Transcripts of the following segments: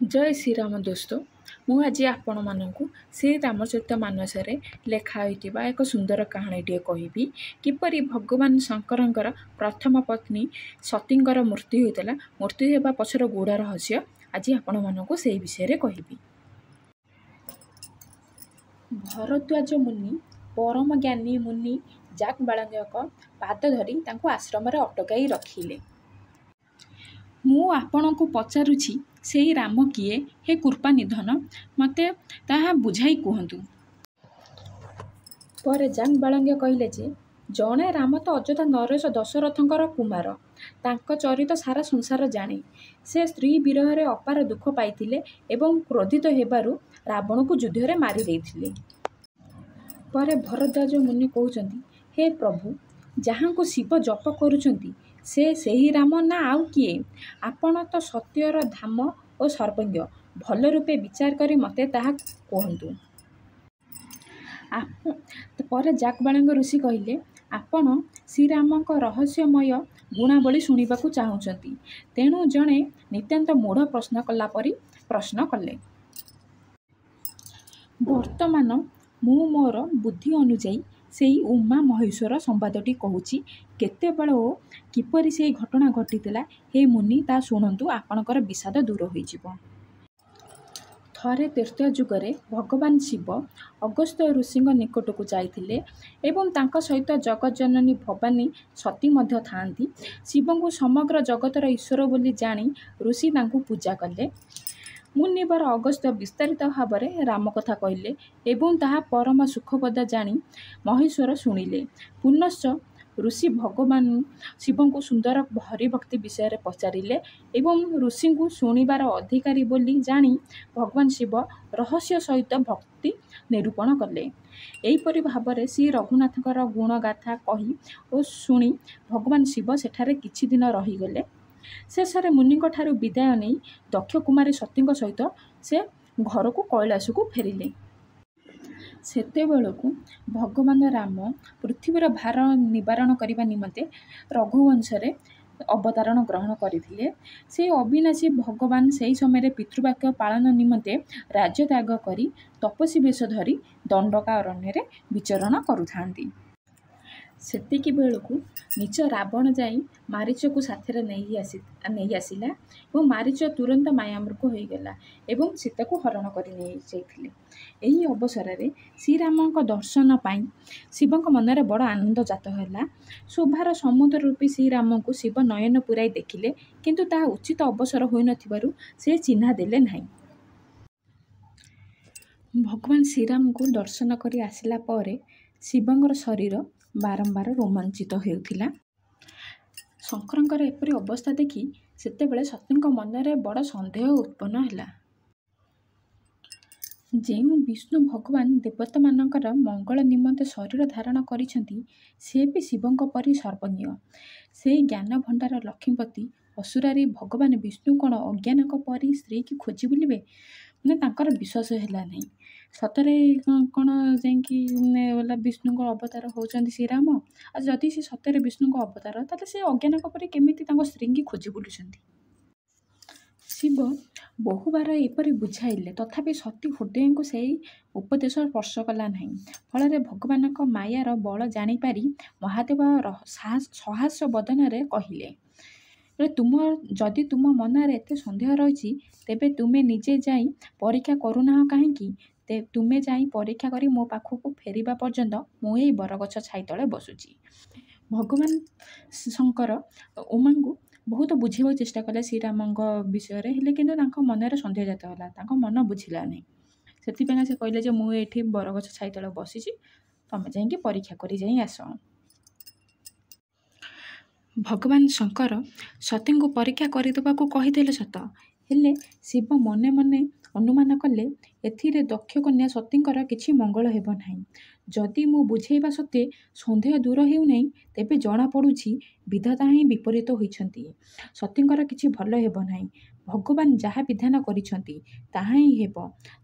जय श्रीराम दोस्त मु आज आपण मानक श्री रामचरित मानसरे लेखाई एक सुंदर कहानीटे कहबी किपरि भगवान शंकर प्रथम पत्नी सतींकर मृत्यु होता मृत्यु होगा पछर गूढ़ रहस्य आज आपण मानक से विषय कहबी। भरद्वाज मुनि परम ज्ञानी मुनि जागबाळंगक पाद धरी तांको आश्रम अटकाई रखिले। मु आपणको पचारुछि सेई राम किए हे कृपा निधन मते ताहा बुझाई कहतु। पर जागबाळंगे कहले जे जणे राम तो अयोध्या नरेश दशरथंकर कुमार तांको चरित सारा संसार जाने से स्त्री विरह अपार दुख पाइथिले एवं क्रोधित हेबारु रावण को युद्ध रे मारी देइथिले। पर भरद्वाज मुनि कहउचंती हे प्रभु जहाँ को शिव जप करुचंती से सही राम ना आउ किए आपण तो सत्यर धाम और सर्वज्ञ भल रूपे विचार करी मते ताहा कहतु। पर जागबाळंग ऋषि कहले आपण श्रीराम रहस्यमय गुणावली शुणिबाकू चाहूचंती तेणु जणे नितांत मूढ़ प्रश्न कला परी प्रश्न कले। वर्तमान मु मोर बुद्धि अनुजाई सेई उमा महेश्वर संवादटी कहूची केतेबेଳ ओ किपरि सेई घटना घटितिला हे मुनि ता शुणंतु आपणकर विषाद दूर होइजिवो। थरे तीर्थ जुगरे भगवान शिव अगस्त्य ऋषि निकटकू जाइथिले एवं तांका सहित जगज्जननी भवानी सती मध्य थांती। शिव को समग्र जगतर ईश्वर बोली जानी ऋषि तांको पूजा कले। मुनिवर अगस्त्य विस्तारित भाव में राम कथा कहले एवं ताहा परम सुखपद जानी महेश्वर शुणिले। पुनश्च ऋषि भगवान शिव को सुंदर हरिभक्ति विषय पचारिले एवं ऋषि को शुणिबार अधिकारी बोली जानी भगवान शिव रहस्य सहित भक्ति निरूपण कले। एहीपरि भाव में श्री रघुनाथकर गुणगाथा कही और शुणी भगवान शिव सेठारे किछि दिन रहीगले। शेषरे मुनिक ठारू विदाय नहीं दक्ष कुमारी सती सहित से घर को कैलाश को फेरिले। सेतेबेलकू भगवान राम पृथ्वीर भार निवारण करने निमंते रघुवंश अवतारण ग्रहण करथिले। से अविनाशी भगवान से समय पितृवाक्य पालन निमंते राज्य त्याग करी तपस्वी वेश धरी दंडकारण्य विचरण करुथांती। सेतिकी बेलकू निज रावण जाई मारीच को साथरे नहीं आसिला और मारीच तुरंत मायामृग होईगला एवं सीता को हरण कर एही अवसर में श्रीराम दर्शन पाई शिव मन में बड़ आनंद जात है। शोभार समुद्र रूपी श्रीराम को शिव नयन पुराई देखिले किंतु ता उचित अवसर हो नथिबारु से चिन्हा देले नहीं। भगवान श्रीराम को दर्शन कर आसिला परे शिवंकर शरीर बारंबार रोमांचित होउथिला। शंकरंकर एपरी अवस्था देखी सेतेबेले सतींक मनरे बड़ संदेह उत्पन्न हैला। जेउ विष्णु भगवान देवता मानकर मंगल निमंते शरीर धारण करिसेंती से भी शिवंक परी सर्वज्ञ से ज्ञान भंडार लक्ष्मीपति असुरारी भगवान विष्णु कौन अज्ञानक परी स्त्री की खोजी बुलिबे मैंने तांकर विश्वास हैला नहीं। सतरे कौन जाइए विष्णु अवतार होचंदी श्रीराम आ जदि से सतरे विष्णु अवतार ताले से अज्ञानक परी केमिति तांको स्त्री की खोजी बुलुचंदी। शिव बहुबार एपरी बुझाइले तथापि सती हृदय को सही उपदेश स्पर्श कला नहीं। फल भगवान मायार बल जानीपारी महादेव सहस बदन कहले तुम जदि तुम मनरे एते संदेह रही तेबे तुमे निजे जाई परीक्षा करूना कहीं तुमे जाई परीक्षा करी मो पाखक फेरिबा पर्यंत मु एई बरगछ छाई तले बसुची। भगवान शंकर उमा को बहुत बुझेबा चेष्टा कले श्रीराम विषय हेले किंतु तांको मनरे संदेह जात होला तांको मन बुझिला नहीं। सेतिपेगा से कहले जे मु एठी बरगछ छाई तले बसिची तमे जाई परीक्षा करी जाई आस। भगवान शंकर सती को परीक्षा करदेवाकू कहीदेले सत हेले शिव मने मने अनुमान कले एथिरे दक्ष कन्या सतींकर किछि मंगल हेब नाही। जदि मु बुझेइबा सत्वे संदेह दूर हेउ नाही तेबे जना पड़ुछि विधाता ही विपरीत होइछंती सतींकर किछि भल हेब नाही। भगवान जहाँ विधान करिछंती ताहा ही हेब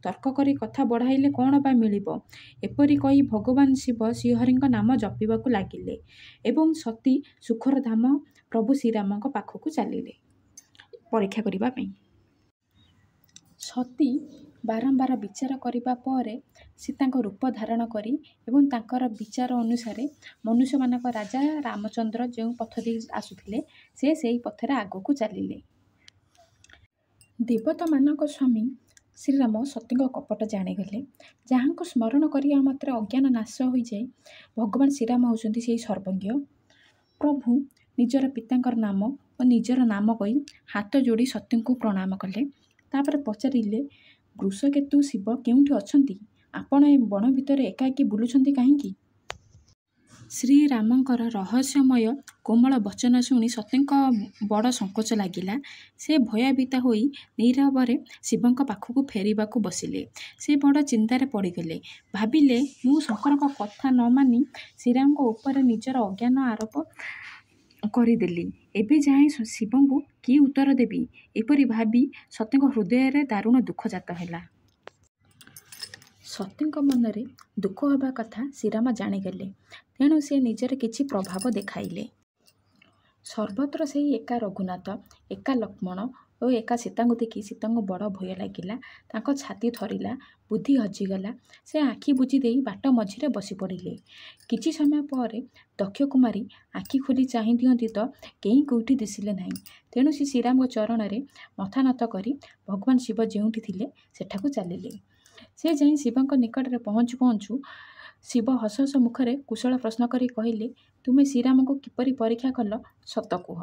तर्क करी कथा बढ़ाइले कौन बा मिलिबो एपरि कही भगवान शिव श्रीहरिंक नाम जपिबाकू लागिले एवं सती सुखर धाम प्रभु श्रीराम पाखकू चलिले परीक्षा करिबा पई। ସତୀ ବାରମ୍ବାର ବିଚାର କରିବା ପରେ ସୀତାଙ୍କ ରୂପ ଧାରଣ କରି ଏବଂ ତାଙ୍କର ବିଚାର ଅନୁସାରେ ମନୁଷ୍ୟମାନଙ୍କ ରାଜା ରାମଚନ୍ଦ୍ର ଯେଉଁ ପଥ ଦେଇ ଆସୁଥିଲେ ସେ ସେହି ପଥରେ ଆଗକୁ ଚାଲିଲେ। ଦେବତାମାନଙ୍କ ସ୍ୱାମୀ ଶ୍ରୀରାମ ସତୀଙ୍କ କପଟ ଜାଣିଗଲେ। ଯାହାଙ୍କୁ ସ୍ମରଣ କରିବା ମାତ୍ରେ ଅଜ୍ଞାନ ନାଶ ହୋଇଯାଏ, ଭଗବାନ ଶ୍ରୀରାମ ହେଉଛନ୍ତି ସେହି ସର୍ବଜ୍ଞ। ପ୍ରଭୁ ନିଜର ପିତାଙ୍କର ନାମ ଓ ନିଜର ନାମ କହି ହାତ ଯୋଡ଼ି ସତୀଙ୍କୁ ପ୍ରଣାମ କଲେ। ତାପରେ ପଚାରିଲେ, ବୃଷକେତୁ ଶିବ କେଉଁଠି ଅଛନ୍ତି? ଆପଣ ଏ ବଣ ଭିତରେ ଏକାକୀ ବୁଲୁଛନ୍ତି କାହିଁକି? ଶ୍ରୀରାମଙ୍କର ରହସ୍ୟମୟ କୋମଳ ବଚନ ଶୁଣି ସତୀଙ୍କ ବଡ଼ ସଙ୍କୋଚ ଲାଗିଲା। ସେ ଭୟଭୀତା ହୋଇ ନୀରବରେ ଶିବଙ୍କ ପାଖକୁ ଫେରିବାକୁ ବସିଲେ। ସେ ବଡ଼ ଚିନ୍ତାରେ ପଡ଼ିଗଲେ। ଭାବିଲେ, ମୁଁ ଶଙ୍କରଙ୍କ କଥା ନ ମାନି ଶ୍ରୀରାମଙ୍କ ଉପରେ ନିଜର ଅଜ୍ଞାନ ଆରୋପ କରିଦେଲି। ଏବେ ଯାଏଁ ଶିବଙ୍କୁ କି ଉତ୍ତର ଦେବି? ଏପରି ଭାବି ସତୀଙ୍କ ହୃଦୟରେ ଦାରୁଣ ଦୁଃଖ ଜାତ ହେଲା। ସତୀଙ୍କ ମନରେ ଦୁଃଖ ହେବା କଥା ଶ୍ରୀରାମ ଜାଣିଗଲେ। ତେଣୁ ସେ ନିଜର କିଛି ପ୍ରଭାବ ଦେଖାଇଲେ। ସର୍ବତ୍ର ସେହି ଏକା ରଘୁନାଥ, ଏକା ଲକ୍ଷ୍ମଣ ଓ ଏକା ସୀତାଙ୍କୁ ଦେଖି ସୀତାଙ୍କୁ ବଡ଼ ଭୟ ଲାଗିଲା। ତାଙ୍କ ଛାତି ଥରିଲା, ବୁଦ୍ଧି ହଜିଗଲା। ସେ ଆଖି ବୁଜି ଦେଇ ବାଟ ମଝିରେ ବସି ପଡ଼ିଲେ। କିଛି ସମୟ ପରେ ଦକ୍ଷ କୁମାରୀ ଆଖି ଖୋଲି ଚାହିଁ ଦିଅନ୍ତି ତ କେହି କେଉଁଠି ଦିଶିଲେ ନାହିଁ। ତେଣୁ ସେ ଶ୍ରୀରାମଙ୍କ ଚରଣରେ ମଥା ନତ କରି ଭଗବାନ ଶିବ ଯେଉଁଠି ଥିଲେ ସେଠାକୁ ଚାଲିଲେ। ସେ ଯାଇ ଶିବଙ୍କ ନିକଟରେ ପହଞ୍ଚୁ ପହଞ୍ଚୁ ଶିବ ହସ ହସ ମୁଖରେ କୁଶଳ ପ୍ରଶ୍ନ କରି କହିଲେ, ତୁମେ ଶ୍ରୀରାମଙ୍କୁ କିପରି ପରୀକ୍ଷା କଲ, ସତ କୁହ।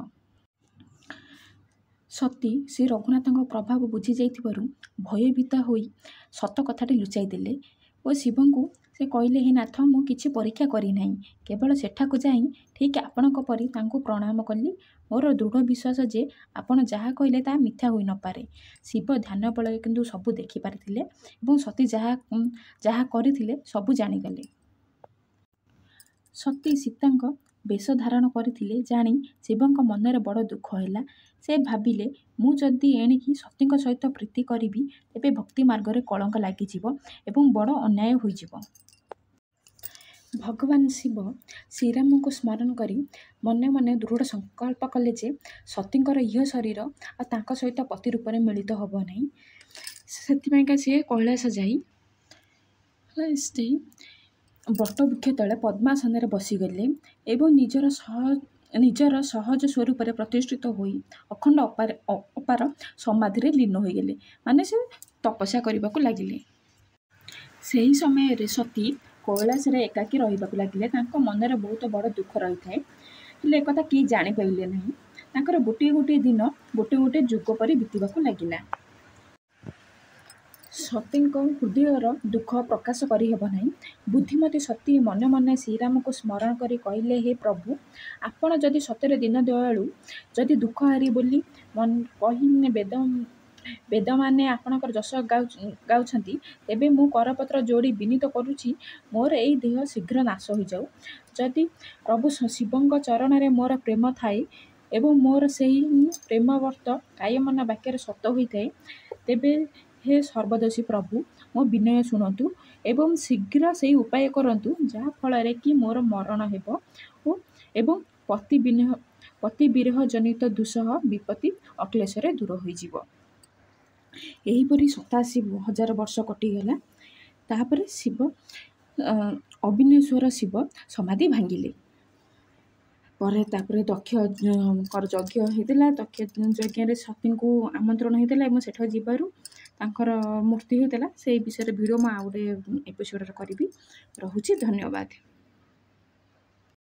ସତୀ ଶ୍ରୀ ରଘୁନାଥଙ୍କ ପ୍ରଭାବ ବୁଝି ଯାଇଥିବାରୁ ଭୟଭୀତା ହୋଇ ସତ କଥାଟି ଲୁଚାଇ ଦେଲେ ଓ ଶିବଙ୍କୁ ସେ କହିଲେ, ହେ ନାଥ, ମୁଁ କିଛି ପରୀକ୍ଷା କରିନାହିଁ। କେବଳ ସେଠାକୁ ଯାଇ ଠିକ୍ ଆପଣଙ୍କ ପରି ତାଙ୍କୁ ପ୍ରଣାମ କଲି। ମୋର ଦୃଢ଼ ବିଶ୍ୱାସ ଯେ ଆପଣ ଯାହା କହିଲେ ତାହା ମିଥ୍ୟା ହୋଇନପାରେ। ଶିବ ଧ୍ୟାନ ବଳରେ କିନ୍ତୁ ସବୁ ଦେଖିପାରିଥିଲେ ଏବଂ ସତୀ ଯାହା କରିଥିଲେ ସବୁ ଜାଣିଗଲେ। ସତୀ ସୀତାଙ୍କ ବେଶ ଧାରଣ କରିଥିଲେ ଜାଣି ଶିବଙ୍କ ମନରେ ବଡ଼ ଦୁଃଖ ହେଲା। ସେ ଭାବିଲେ, ମୁଁ ଯଦି ଏଣିକି ସତୀଙ୍କ ସହିତ ପ୍ରୀତି କରିବି ତେବେ ଭକ୍ତି ମାର୍ଗରେ କଳଙ୍କ ଲାଗିଯିବ ଏବଂ ବଡ଼ ଅନ୍ୟାୟ ହୋଇଯିବ। ଭଗବାନ ଶିବ ଶ୍ରୀରାମଙ୍କୁ ସ୍ମରଣ କରି ମନେ ମନେ ଦୃଢ଼ ସଂକଳ୍ପ କଲେ ଯେ ସତୀଙ୍କର ଇହ ଶରୀର ଆଉ ତାଙ୍କ ସହିତ ପତି ରୂପରେ ମିଳିତ ହେବ ନାହିଁ। ସେଥିପାଇଁକା ସିଏ କୈଳାସ ଯାଇ ବଟବୃକ୍ଷ ତଳେ ପଦ୍ମାସନରେ ବସିଗଲେ ଏବଂ ନିଜର ସହଜ ସ୍ୱରୂପରେ ପ୍ରତିଷ୍ଠିତ ହୋଇ ଅଖଣ୍ଡ ଅପାର ସମାଧିରେ ଲୀନ ହୋଇଗଲେ। ମାନେ ସେ ତପସ୍ୟା କରିବାକୁ ଲାଗିଲେ। ସେହି ସମୟରେ ସତୀ କୈଳାସରେ ଏକାକୀ ରହିବାକୁ ଲାଗିଲେ। ତାଙ୍କ ମନରେ ବହୁତ ବଡ଼ ଦୁଃଖ ରହିଥାଏ, ହେଲେ ଏକଥା କେହି ଜାଣିପାରିଲେ ନାହିଁ। ତାଙ୍କର ଗୋଟିଏ ଗୋଟିଏ ଦିନ ଗୋଟିଏ ଗୋଟିଏ ଯୁଗ ପରି ବିତିବାକୁ ଲାଗିଲା। ସତୀଙ୍କ ହୃଦୟର ଦୁଃଖ ପ୍ରକାଶ କରିହେବ ନାହିଁ। ବୁଦ୍ଧିମତୀ ସତୀ ମନେ ମନେ ଶ୍ରୀରାମଙ୍କୁ ସ୍ମରଣ କରି କହିଲେ, ହେ ପ୍ରଭୁ, ଆପଣ ଯଦି ସତରେ ଦୀନ ଦୟାଳୁ, ଯଦି ଦୁଃଖହାରି ବୋଲି କହି ବେଦମାନେ ଆପଣଙ୍କର ଯଶ ଗାଉଛନ୍ତି, ତେବେ ମୁଁ କରପତ୍ର ଯୋଡ଼ି ବିନୀତ କରୁଛି, ମୋର ଏହି ଦେହ ଶୀଘ୍ର ନାଶ ହୋଇଯାଉ। ଯଦି ପ୍ରଭୁ ଶିବଙ୍କ ଚରଣରେ ମୋର ପ୍ରେମ ଥାଏ ଏବଂ ମୋର ସେହି ପ୍ରେମବ୍ରତ କାୟମନ ବାକ୍ୟରେ ସତ ହୋଇଥାଏ, ତେବେ ହେ ସର୍ବଦୋଷୀ ପ୍ରଭୁ, ମୋ ବିନୟ ଶୁଣନ୍ତୁ ଏବଂ ଶୀଘ୍ର ସେହି ଉପାୟ କରନ୍ତୁ ଯାହା ଫଳରେ କି ମୋର ମରଣ ହେବ ଏବଂ ପତି ବିରହ ଜନିତ ଦୁଃସହ ବିପତ୍ତି ଅକ୍ଲେଶରେ ଦୂର ହୋଇଯିବ। ଏହିପରି 87,000 ବର୍ଷ କଟିଗଲା। ତାପରେ ଅବିନେଶ୍ୱର ଶିବ ସମାଧି ଭାଙ୍ଗିଲେ। ତାପରେ ଦକ୍ଷଙ୍କର ଯଜ୍ଞ ହେଇଥିଲା। ଦକ୍ଷ ଯଜ୍ଞରେ ସତୀଙ୍କୁ ଆମନ୍ତ୍ରଣ ହେଇଥିଲା ଏବଂ ସେଠାକୁ ଯିବାରୁ ତାଙ୍କର ମୃତ୍ୟୁ ହୋଇଥିଲା। ସେଇ ବିଷୟରେ ଭିଡ଼ିଓ ମୁଁ ଆଉ ଗୋଟେ ଏପିସୋଡ଼ରେ କରିବି। ରହୁଛି, ଧନ୍ୟବାଦ।